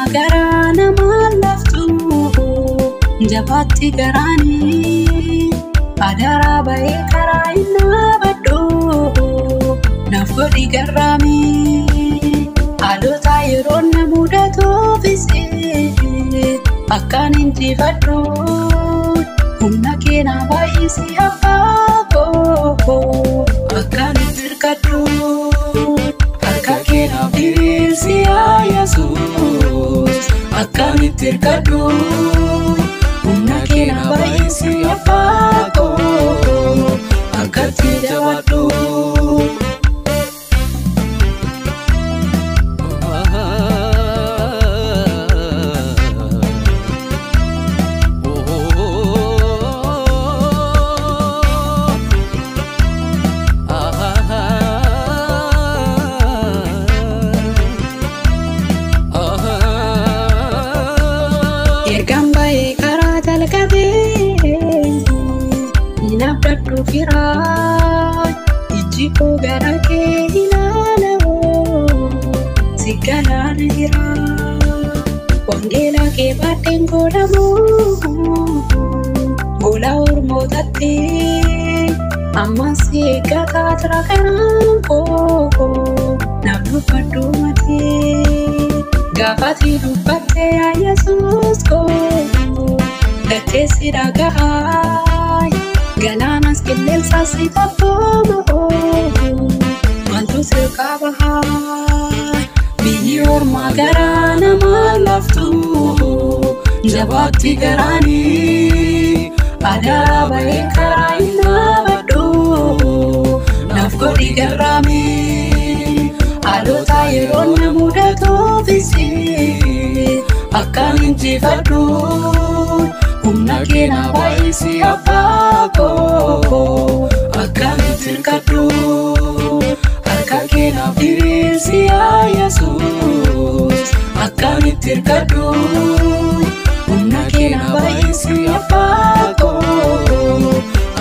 ormaa nama laftu jabaatti garaanii adaraa ba'ee karaa inni baddu naaf godhi garraamii haalota yeroo na mudatuufis akkaan injifadhu humna keena baay'isi abbaa koo akkaan itti hirkadhu harka keena diriirsi yaa Yesuus akkaan itti hirkadhu humna keena baay'isi abbaa koo akkatti jabaadhu. Ergambaye karaa jalqabee hinabdadhu firaa ijji koo gara kee ilaalaa si galaan jira wangeela kee baadheen godhamuu gola ormootatti ammas eeggataa jira kanaan koo naaf dubbadhu matee gaafati dubbatte yaa Yesuus koo dacheessi dhagahaa galaanas qilleensa si taphoomoo maaltu sirkaa bahaa biyyi ormaa garaa nama laftu jabaatti garaanii adaraa ba'ee karaa inni baddu naaf godhi garraamii haalota yeroo na mudatuufis akkaan injifadhu humna keena baay'isi abbaa koo akkaan itti hirkadhu harka keena diriirsi yaa Yesuus akkaan itti hirkadhu humna keena baay'isi abbaa koo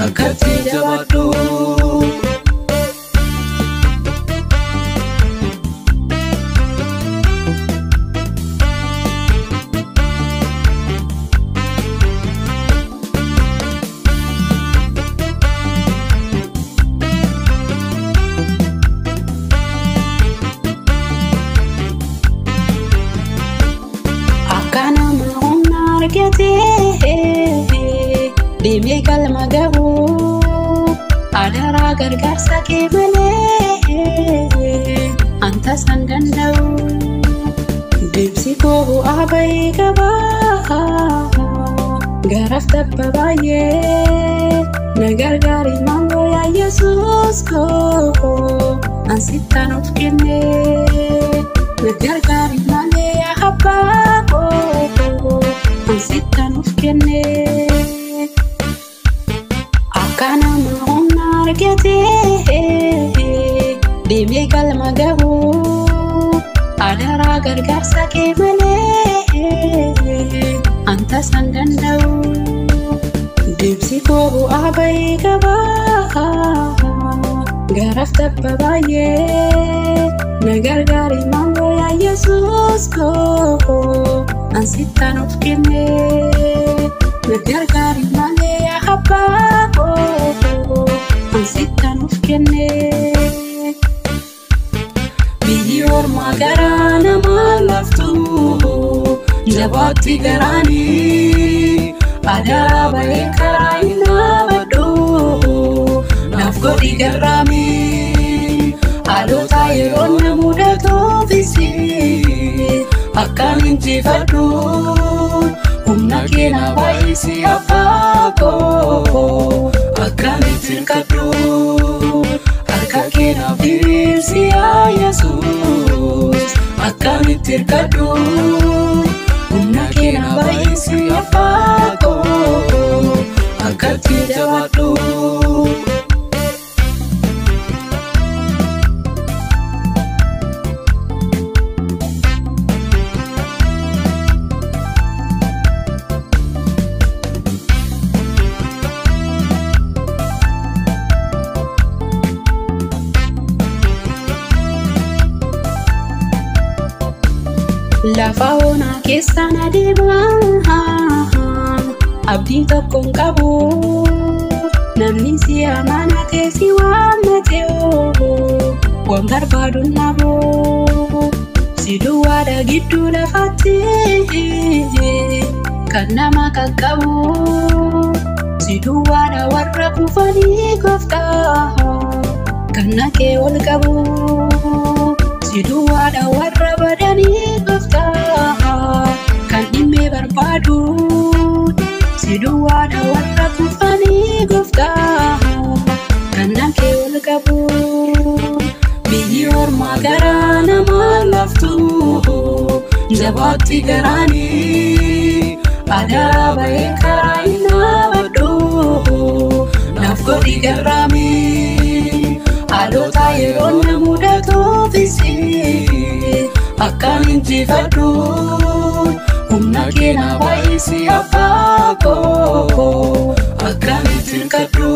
akkatti jabaadhu. Deemee galma gahuu adaraa gargaarsa kee malee anta san danda'u deemsi koo bu'aa ba'ee qabaa garaaf tabba baay'ee na gargaari maaloo yaa Yesuus koo ansittaan of kennee na gargaari malee yaa abbaa koo ansittaan of kennee. Kanama humna argatee deemee galma gahuu adaraa gargaarsa kee malee anta san danda'u deemsi koo bu'aa ba'ee qabaa garaaf tabba baay'ee na gargaari maaloo yaa Yesuus koo ansittaan of kennee na gargaari malee yaa abbaa koo ansittaan of kennee biyyi ormaa garaa nama laftu jabaatti garaanii adaraa ba'ee karaa inni baddu naaf godhi garraamii haalota yeroo na mudatuufis akkaan injifadhu humna keena baay'isi abbaa koo akkaan itti hirkadhu harka keena diriirsi yaa Yesuus akkaan itti hirkadhu humna keena baay'isi abbaa koo akkatti jabaadhu. lafa onaa keessa na deema abdii tokkoon qabu namni si amanatee si waammate waan barbaadu nabu si duwwaadha gidduu lafaatti kan nama qaqqabu si duwwaadha warra kufanii gooftaa kan nakee ol qabu si duwwaadha warra badanii gooftaa kan dhimmee barbaadu si duwwaadha warra kufanii gooftaa kan nakee ol qabu biyyi ormaa garaa nama laftu jabaatti garaanii aadaa bahee karaa hin dhaabadhu naaf godhi garraamii haalota yeroo na mudatuufis akkaan injifadhu humna kee na baay'isi abbaa koo akkaan itti hirkadhu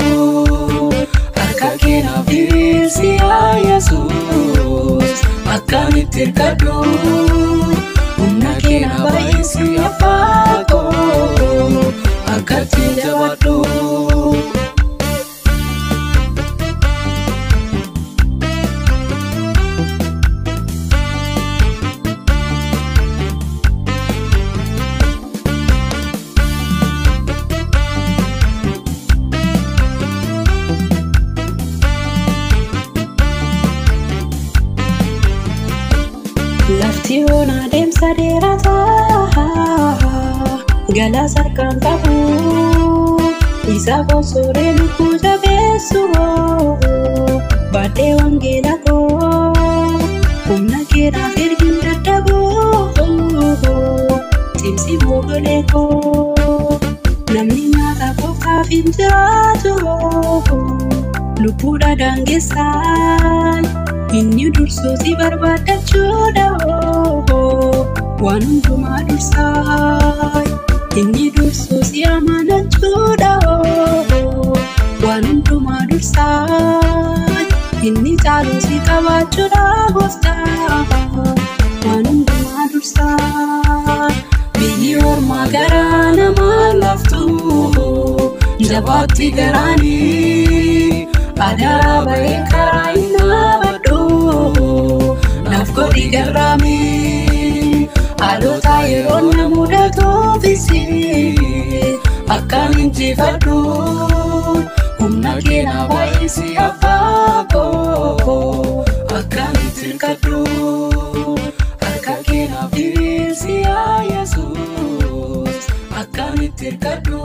harka kee na diriirsi yaa Yesuus akkaan itti hirkadhu humna kee na baay'isi abbaa koo akkatti jabaadhu. Lafti onaa deemsa dheerataa galaasa kan qabu isa bosoree lubbuu jabeessu baadhee wangeela koo humna keedhaaf ergin dadhaboo cimsi bogolee koo namni nyaata qofaaf hin jiraatu lubbuudha daangessaa inni dursuu si barbaadachuudha waan hundumaa dursaa inni dursuu si amanachuudha waan hundumaa dursaa inni caaluu si qabaachuudha gooftaa waan hundumaa dursaa biyyi ormaa garaa nama laftu jabaatti garaanii aadaa bahee karaa hin dhaabadhu naaf godhi garraamii haalota yeroo na mudatuufis akkaan injifadhu humna kee na baay'isi abbaa koo akkaan itti hirkadhu harka kee naaf diriirsi yaa Yesuus akkaan itti hirkadhu.